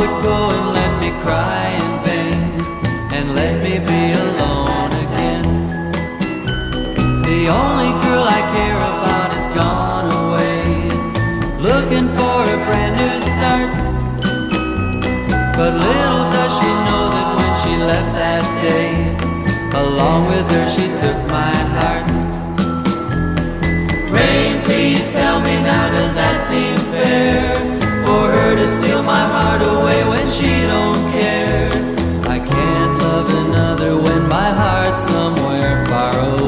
would go and let me cry in vain, and let me be alone again. The only girl I care about has gone away, looking for a brand new start. But little does she know that when she left that day, along with her she took my heart.